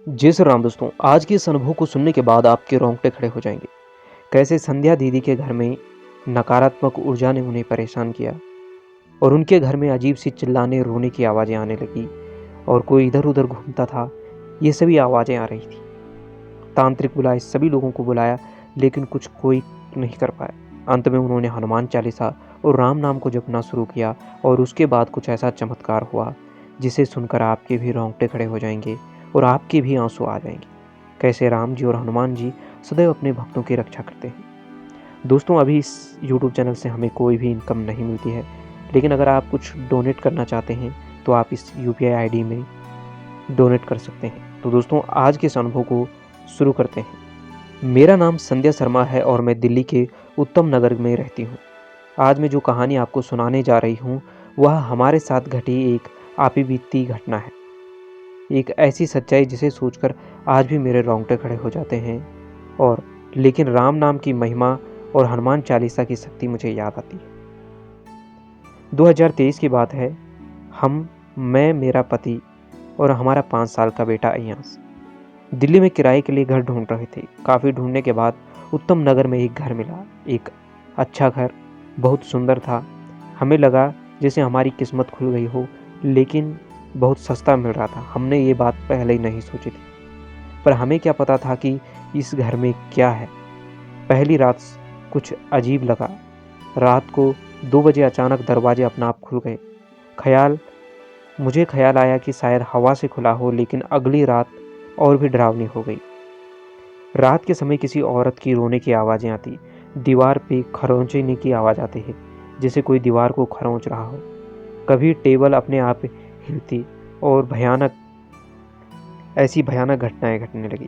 जी sir Ram दोस्तों, आज के इस अनुभव को सुनने के बाद आपके रोंगटे खड़े हो जाएंगे। कैसे संध्या दीदी के घर में नकारात्मक ऊर्जा ने उन्हें परेशान किया और उनके घर में अजीब सी चिल्लाने रोने की आवाज़ें आने लगी और कोई इधर-उधर घूमता था। ये सभी आवाज़ें आ रही थी। तांत्रिक बुलाए, सभी लोगों को बुलाया, लेकिन कुछ कोई नहीं कर पाया। अंत में उन्होंने हनुमान चालीसा और राम नाम को जपना शुरू किया और उसके बाद कुछ ऐसा चमत्कार हुआ जिसे सुनकर आपके भी रोंगटे खड़े हो जाएंगे और आपके भी आंसू आ जाएंगे। कैसे राम जी और हनुमान जी सदैव अपने भक्तों की रक्षा करते हैं। दोस्तों, अभी इस यूट्यूब चैनल से हमें कोई भी इनकम नहीं मिलती है, लेकिन अगर आप कुछ डोनेट करना चाहते हैं तो आप इस यूपीआई आईडी में डोनेट कर सकते हैं। तो दोस्तों, आज के इस अनुभव को शुरू करते हैं। मेरा नाम संध्या शर्मा है और मैं दिल्ली के उत्तम नगर में रहती हूँ। आज मैं जो कहानी आपको सुनाने जा रही हूँ वह हमारे साथ घटी एक आपी बीती घटना है। एक ऐसी सच्चाई जिसे सोचकर आज भी मेरे रोंगटे खड़े हो जाते हैं और लेकिन राम नाम की महिमा और हनुमान चालीसा की शक्ति मुझे याद आती है। 2023 की बात है। मैं, मेरा पति और हमारा 5 साल का बेटा अय्यांश दिल्ली में किराए के लिए घर ढूंढ रहे थे। काफ़ी ढूंढने के बाद उत्तम नगर में एक घर मिला। एक अच्छा घर, बहुत सुंदर था। हमें लगा जैसे हमारी किस्मत खुल गई हो, लेकिन बहुत सस्ता मिल रहा था। हमने ये बात पहले ही नहीं सोची थी, पर हमें क्या पता था कि इस घर में क्या है। पहली रात कुछ अजीब लगा। रात को 2 बजे अचानक दरवाजे अपने आप खुल गए। मुझे ख्याल आया कि शायद हवा से खुला हो, लेकिन अगली रात और भी डरावनी हो गई। रात के समय किसी औरत की रोने की आवाज़ें आती, दीवार पे खरोंचने की आवाज़ आती है, जैसे कोई दीवार को खरोंच रहा हो। कभी टेबल अपने आप हिलती और ऐसी भयानक घटनाएं घटने लगी।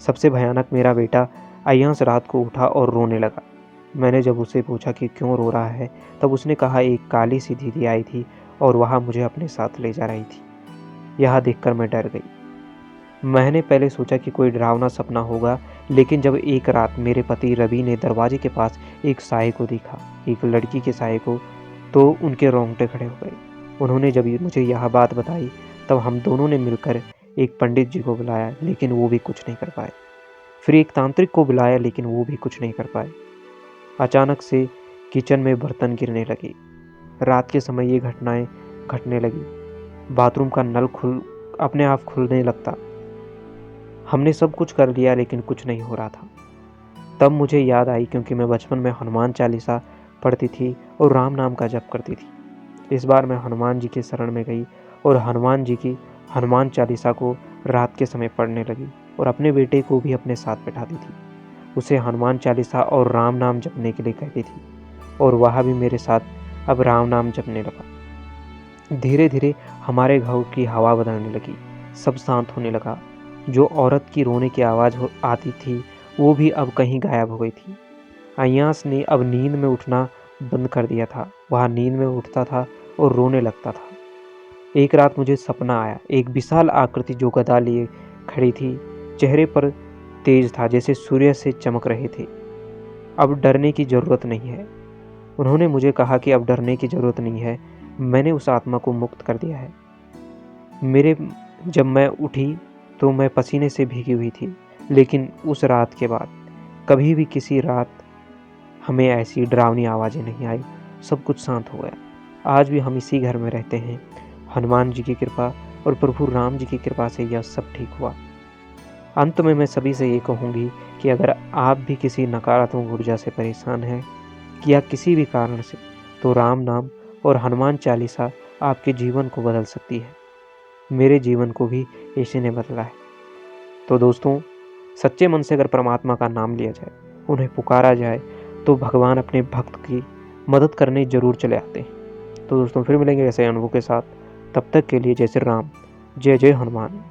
सबसे भयानक, मेरा बेटा अय्यांश रात को उठा और रोने लगा। मैंने जब उसे पूछा कि क्यों रो रहा है, तब उसने कहा एक काली सी दीदी आई थी और वह मुझे अपने साथ ले जा रही थी। यह देखकर मैं डर गई। मैंने पहले सोचा कि कोई डरावना सपना होगा, लेकिन जब एक रात मेरे पति रवि ने दरवाजे के पास एक साये को देखा, एक लड़की के साये को, तो उनके रोंगटे खड़े हो गए। उन्होंने जब मुझे यह बात बताई, तब हम दोनों ने मिलकर एक पंडित जी को बुलाया, लेकिन वो भी कुछ नहीं कर पाए। फिर एक तांत्रिक को बुलाया, लेकिन वो भी कुछ नहीं कर पाए। अचानक से किचन में बर्तन गिरने लगे। रात के समय ये घटनाएं घटने लगी। बाथरूम का नल अपने आप खुलने लगता। हमने सब कुछ कर लिया, लेकिन कुछ नहीं हो रहा था। तब मुझे याद आई, क्योंकि मैं बचपन में हनुमान चालीसा पढ़ती थी और राम नाम का जप करती थी। इस बार मैं हनुमान जी की शरण में गई और हनुमान जी की हनुमान चालीसा को रात के समय पढ़ने लगी और अपने बेटे को भी अपने साथ बैठाती थी। उसे हनुमान चालीसा और राम नाम जपने के लिए कहती थी और वह भी मेरे साथ अब राम नाम जपने लगा। धीरे धीरे हमारे घर की हवा बदलने लगी। सब शांत होने लगा। जो औरत की रोने की आवाज़ आती थी, वो भी अब कहीं गायब हो गई थी। अय्यांश ने अब नींद में उठना बंद कर दिया था। वह नींद में उठता था और रोने लगता था। एक रात मुझे सपना आया। एक विशाल आकृति जो गदा लिए खड़ी थी, चेहरे पर तेज था जैसे सूर्य से चमक रहे थे। अब डरने की ज़रूरत नहीं है। उन्होंने मुझे कहा कि अब डरने की ज़रूरत नहीं है, मैंने उस आत्मा को मुक्त कर दिया है। जब मैं उठी तो मैं पसीने से भीगी हुई थी, लेकिन उस रात के बाद कभी भी किसी रात हमें ऐसी डरावनी आवाज़ें नहीं आई। सब कुछ शांत हो गया। आज भी हम इसी घर में रहते हैं। हनुमान जी की कृपा और प्रभु राम जी की कृपा से यह सब ठीक हुआ। अंत में मैं सभी से ये कहूँगी कि अगर आप भी किसी नकारात्मक ऊर्जा से परेशान हैं या किसी भी कारण से, तो राम नाम और हनुमान चालीसा आपके जीवन को बदल सकती है। मेरे जीवन को भी इसी ने बदला है। तो दोस्तों, सच्चे मन से अगर परमात्मा का नाम लिया जाए, उन्हें पुकारा जाए, तो भगवान अपने भक्त की मदद करने जरूर चले आते हैं। तो दोस्तों, फिर मिलेंगे ऐसे अनुभव के साथ। तब तक के लिए जय श्री राम, जय जय हनुमान।